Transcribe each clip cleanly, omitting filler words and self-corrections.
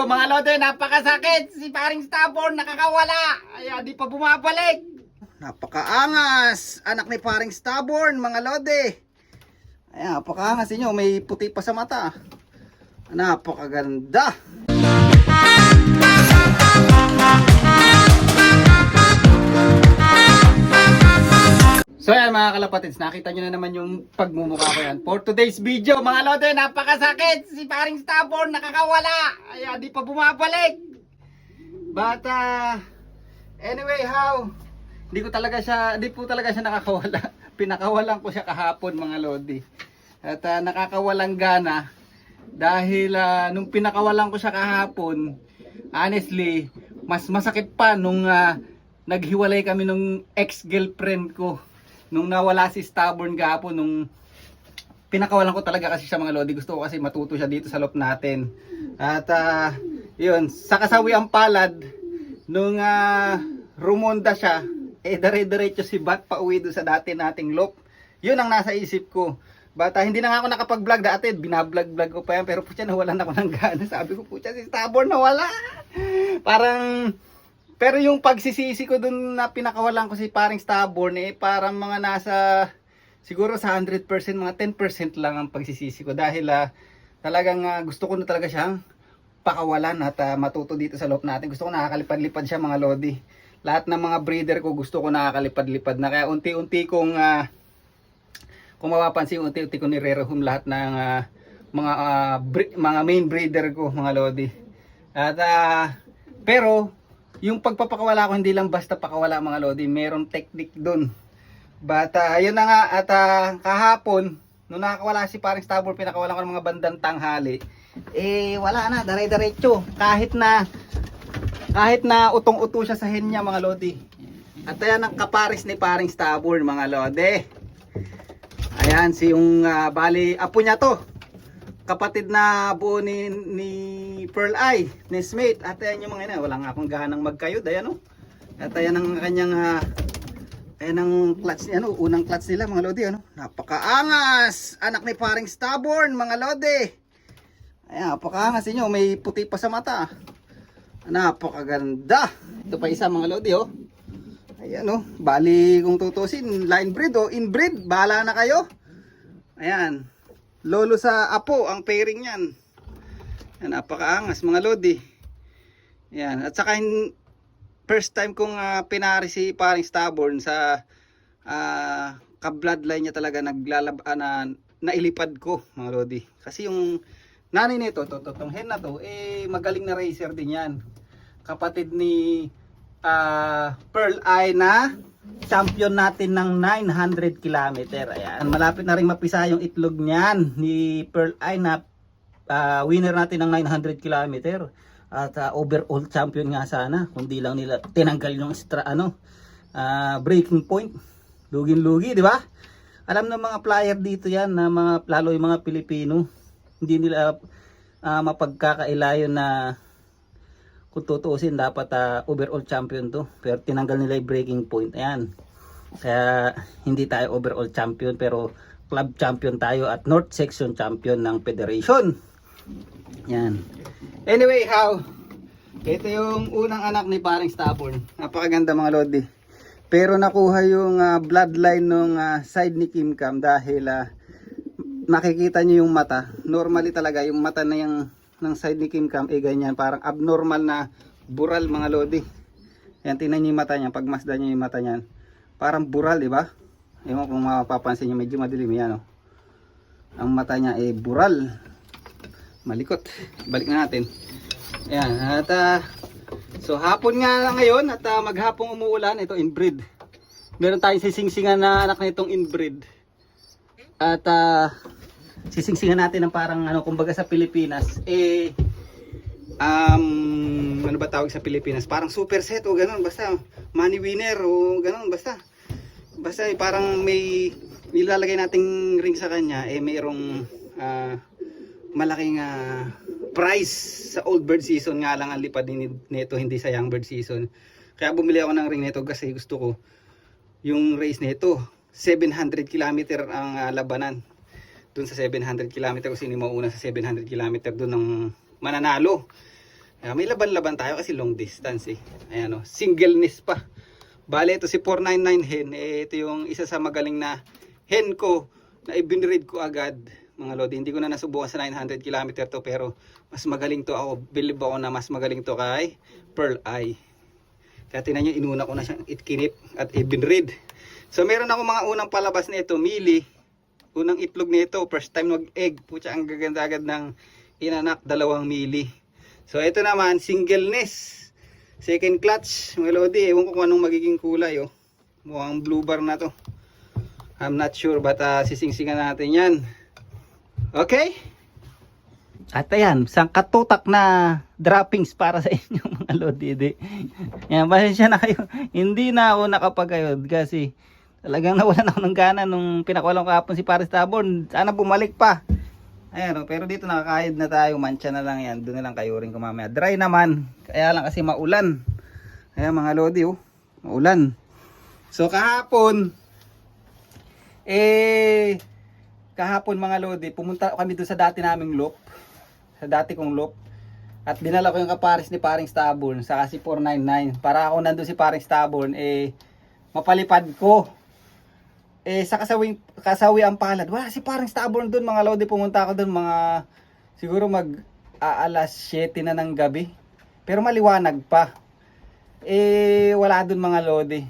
Mga lode, napakasakit. Si paring Stubborn nakakawala. Ay, di pa bumabalik. Napakaangas. Anak ni paring Stubborn, mga lode. Ay, napakaangas niyo. May puti pa sa mata. Napakaganda. So yan mga kalapatids, nakita nyo na naman yung pagmumukha ko yan. For today's video mga lode, napakasakit. Si paring Stubborn nakakawala. Ay, di pa bumabalik. But anyway how, di po talaga siya nakakawala. Pinakawalan ko siya kahapon mga lodi. At nakakawalang gana. Dahil nung pinakawalan ko siya kahapon, honestly, mas masakit pa nung naghiwalay kami nung ex-girlfriend ko. Nung nawala si Stubborn gapon, nung pinakawalan ko talaga kasi siya mga lodi. Gusto ko kasi matuto siya dito sa loop natin. At yun, sa kasawiang palad, nung rumonda siya, dire-diretso si Bat pa uwi doon sa dati nating loop. Yun ang nasa isip ko. But hindi na nga ako nakapag-vlog dati, binablog-vlog ko pa yan. Pero putya, nawalan ako ng gana. Sabi ko, putya, si Stubborn nawala. Pero yung pagsisisi ko dun na pinakawalan ko si paring Stubborn, parang mga nasa, siguro sa 100%, mga 10% lang ang pagsisisi ko. Dahil talagang gusto ko na talaga siyang pakawalan at matuto dito sa loop natin. Gusto ko nakakalipad-lipad siya mga lodi. Lahat ng mga breeder ko gusto ko nakakalipad-lipad na. Kaya unti-unti kong, kung mapapansin, unti-unti ko nire-rehome lahat ng mga main breeder ko mga lodi. At pero yung pagpapakawala ko hindi lang basta pakawala mga lodi, merong technique dun. But yun na nga, at kahapon nung nakakawala si paring Stubborn, pinakawalan ko ng mga bandang tanghali, wala na, dire-diretso kahit na utong-uto siya sa hen niya mga lodi. At ayan ang kapares ni paring Stubborn mga lodi. Ayan yung bali apo niya to, kapatid na buo ni Pearl Eye, ni Smith. At ayan yung mga ina, wala nga akong gahanang magkayod, ayan o. At ayan ang kanyang ayan ang clutch niya, unang clutch nila mga lodi, napakaangas. Anak ni paring Stubborn mga lodi. Ayan, napakaangas niyo, may puti pa sa mata. Napakaganda. Ito pa isa mga lodi Ayan bali kung tutusin, line breed inbreed, bahala na kayo. Ayan, lolo sa apo ang pairing yan. Yan, napakaangas mga lodi. Yan, at saka first time kong pinari si paring Stubborn sa ka-bloodline niya talaga nailipad ko mga lodi. Kasi yung nanay nito, tong hen na to, magaling na racer din yan. Kapatid ni Pearl Eye na champion natin ng 900 km. Ayan, malapit na rin mapisa yung itlog niyan ni Pearl Eye na winner natin ng 900 km. At overall champion nga sana, kundi lang nila tinanggal yung breaking point. Lugin-lugi, di ba? Alam ng mga player dito yan, na lalo yung mga Pilipino, hindi nila mapagkakailayon na kung tutuusin dapat overall champion to, pero tinanggal nila yung breaking point. Ayan, kaya hindi tayo overall champion, pero club champion tayo at North Section champion ng Federation. Yan. Anyway how, ito yung unang anak ni paring Stubborn. Napakaganda mga lodi, pero nakuha yung bloodline nung side ni Kim Cam. Dahil makikita nyo yung mata, normally talaga yung mata na yung ng side ni Kim Cam ganyan, parang abnormal na bural mga lodi. Yan, tingnan niyo yung mata niya, pagmasdan niyo yung mata niyan, parang bural, di ba? Ewan kung mapapansin niyo, medyo madilim yan ang mata niya bural, malikot. Balik na natin. Ayan, at so hapon nga lang ngayon, at maghapong umuulan. Ito inbreed, meron tayong sisingsingan na anak na itong inbreed. At sisingsingan natin ng parang kumbaga sa Pilipinas ano ba tawag sa Pilipinas, parang super set o ganun, basta money winner o ganun, basta parang may nilalagay nating ring sa kanya, mayroong malaking price. Sa old bird season nga lang ang lipad nito, hindi sa young bird season. Kaya bumili ako ng ring nito kasi gusto ko yung race nito 700 km ang labanan. Dun sa 700 km, kung sino mauna sa 700 km dun ang mananalo. May laban-laban tayo kasi long distance eh. Ayan o, singleness pa. Bale, ito si 499 hen. Ito yung isa sa magaling na hen ko na ibinread ko agad. Mga lodi, hindi ko na nasubukan sa 900 km to, pero mas magaling to ako. Believe ako na mas magaling to kay Pearl Eye. Kaya tinan nyo, inuna ko na siyang itkinip at ibinread. So meron ako mga unang palabas nito, Mili. Unang itlog nito, first time mag-egg. Pucha, ang gaganda agad ng inanak, 2 Mili. So ito naman, singleness. Second clutch, mga lodi. Ewan ko kung anong magiging kulay. Oh. Mukhang blue bar na to. I'm not sure, but sisingsingan natin yan. Okay? At ayan, isang katutak na droppings para sa inyo mga lodi. Yan, pasensya na kayo. Hindi na ako nakapagayod kasi talagang nawalan ako ng gana nung pinakawalan ko hapon si Paris Taborn. Sana bumalik pa. Ayan, pero dito nakakayod na tayo. Mancha na lang yan. Doon na lang kayo rin kumamaya. Dry naman. Kaya lang kasi maulan. Ayan mga lodi, oh. Maulan. So kahapon, kahapon mga lodi, pumunta kami doon sa dati naming loop. Sa dati kong loop. At dinala ko yung kapares ni Paring Taborn sa kasi 499. Para ako nandun si Paring Taborn, mapalipad ko. Sa kasawi ang palad. Wala si Paring Taborn doon mga lodi. Pumunta ako doon mga siguro alas 7 na ng gabi. Pero maliwanag pa. Wala doon mga lodi.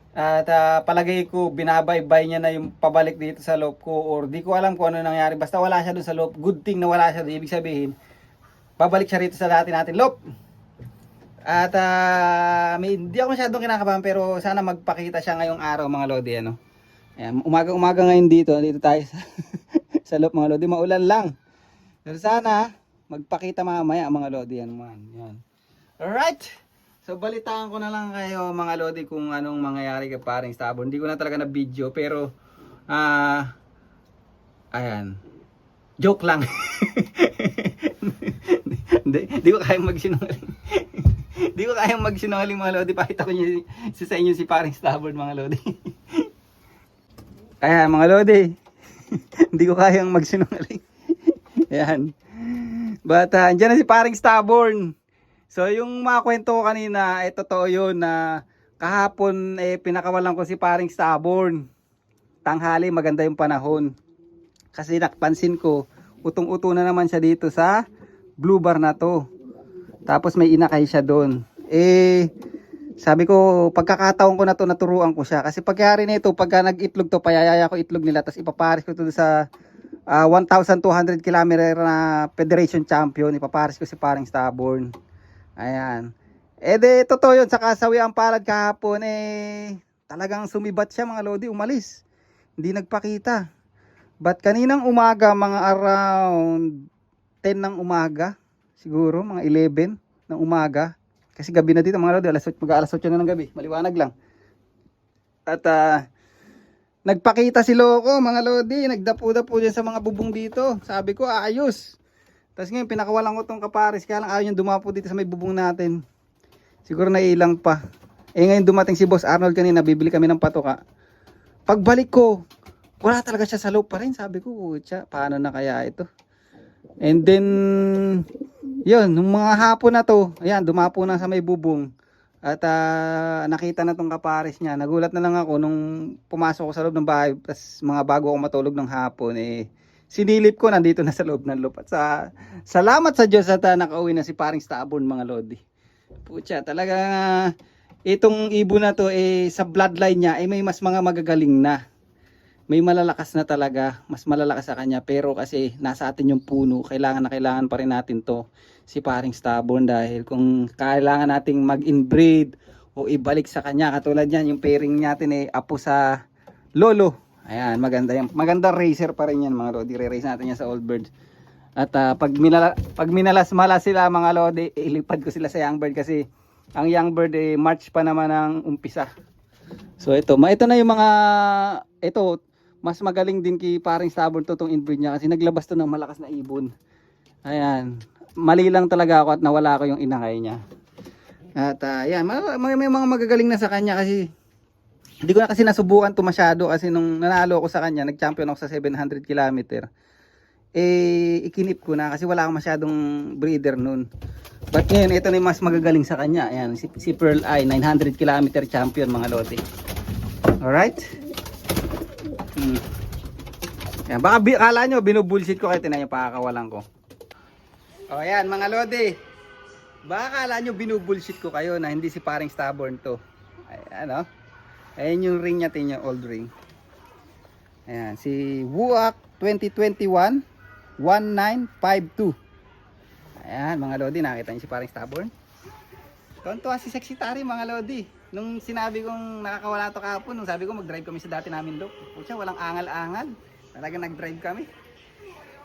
At palagay ko binabaybay niya na yung pabalik dito sa loop ko, or di ko alam kung ano nangyari. Basta wala siya doon sa loop. Good thing na wala siya doon. Ibig sabihin, babalik siya rito sa dati natin loop. At hindi ako masyadong kinakabahan, pero sana magpakita siya ngayong araw mga lodi. Ano? Ayan, umaga ngayon dito tayo sa, sa loop mga lodi. Maulan lang. Pero sana magpakita mamaya mga lodi. Yan. Alright. So balitaan ko na lang kayo mga lodi kung anong mangyayari kay Paring Taborn. Hindi ko na talaga na video, pero ayan. Joke lang. Hindi ko kayang magsinungaling. Hindi ko kayang magsinungaling mga lodi. Pakita ko niyo sa inyo si Paring Taborn mga lodi. Ayan mga lodi. Hindi ko kayang magsinungaling. Ayan. But andyan na si Paring Taborn. So yung mga kwento ko kanina, totoo yun na kahapon pinakawalan ko si Paring Taborn. Tanghali, maganda yung panahon. Kasi napansin ko, utong-uto na naman siya dito sa blue bar na to. Tapos may inakay siya doon. Sabi ko, pagkakataon ko na to, naturuan ko siya. Kasi pagkayari nito, pagka nag-itlog to, payayaya ko itlog nila, tapos ipaparis ko to sa 1,200 km na Federation Champion. Ipaparis ko si Paring Taborn. Ayan. Totoo yun, sa kasawi ang palad kahapon, talagang sumibat siya mga lodi, umalis. Hindi nagpakita. But kaninang umaga, mga around 10 ng umaga, siguro, mga 11 ng umaga. Kasi gabi na dito mga lodi, mag-alas 8 na ng gabi, maliwanag lang. At nagpakita si Loco mga lodi, nagdapo-dapo dyan sa mga bubong dito. Sabi ko, ayos. Tapos ngayon, pinakawalan ko tong kapares. Kaya lang ayaw niyang dumapo dito sa may bubong natin. Siguro nailang pa. Ngayon dumating si Boss Arnold kanina. Bibili kami ng patoka. Pagbalik ko, wala talaga siya sa loop pa rin. Sabi ko, paano na kaya ito? And then, yun, nung mga hapon na to, ayan, dumapo na sa may bubong. At nakita na tong kapares niya. Nagulat na lang ako nung pumasok ko sa loob ng bahay. Tapos mga bago ako matulog ng hapon, sinilip ko, nandito na sa loob ng loop. At salamat sa Diyos at nakauwi na si Paring Taborn mga lodi. Pucha, talaga itong ibon na to sa bloodline niya may mas mga magagaling na. May malalakas na talaga, mas malalakas sa kanya, pero kasi nasa atin yung puno, kailangan pa rin natin to si Paring Taborn, dahil kung kailangan nating mag-inbreed o ibalik sa kanya, katulad yan, yung pairing natin apo sa lolo. Ayan, maganda racer pa rin yan mga lodi. Re-race natin yan sa Old Bird. At pag minalas-malas sila mga lodi, ilipad ko sila sa Young Bird kasi ang Young Bird March pa naman ang umpisa. So ito na yung mga mas magaling din kay Paring Taborn to tong inbreed niya kasi naglabas to ng malakas na ibon. Ayan, mali lang talaga ako at nawala ko yung inangay niya. At ayan, may mga magagaling na sa kanya kasi hindi ko na kasi nasubukan to masyado kasi nung nanalo ako sa kanya, nag-champion ako sa 700 km. ikinip ko na kasi wala akong masyadong breeder nun. But ngayon, ito na yung mas magagaling sa kanya. Ayan, si Pearl Eye, 900 km champion mga lodi. Alright? Ayan, baka kala nyo, binubullshit ko kayo, tinan yung pakakawalan ko. O ayan mga lodi. Baka kala nyo, binubullshit ko kayo na hindi si paring stubborn to. Ayan o. Ayan yung ring niya, yung old ring. Ayan, si Wuak 2021 1952. Ayan mga lodi, nakita niyo si paring stubborn. Tonto si Sexy Tari mga lodi. Nung sinabi kong nakakawala to kahapon, nung sabi ko mag-drive kami sa dati namin loop. Pucha, walang angal-angal. Talagang nag-drive kami.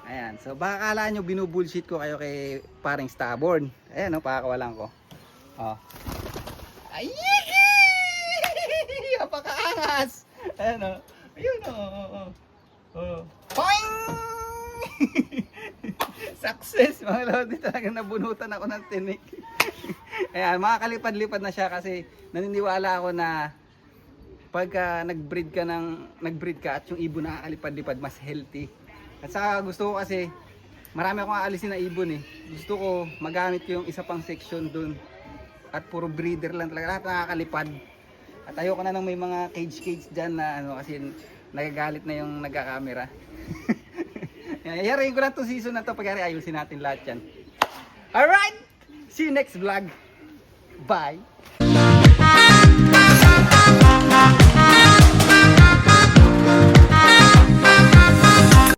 Ayan, so baka kala nyo binubullshit ko kayo kay paring stubborn. Ayan o, pakakawalan ko. Oh. Ay! Napakaangas! Ayan o. Ayun o. Poing! Success mga lodi, talagang nabunutan ako ng tinik. Ayan, makakalipad-lipad na siya kasi naniniwala ako na pagka nag-breed ka at yung ibon nakakalipad-lipad, mas healthy. At saka gusto ko kasi marami akong aalisin na ibon eh. Gusto ko magamit ko yung isa pang section dun at puro breeder lang talaga, lahat nakakalipad. At ayoko na nang may mga cage dyan na ano kasi nagagalit na yung nagka-camera. Yayarin ko na 'tong season na to, pag ayusin natin lahat yan. Alright! See you next vlog. Bye!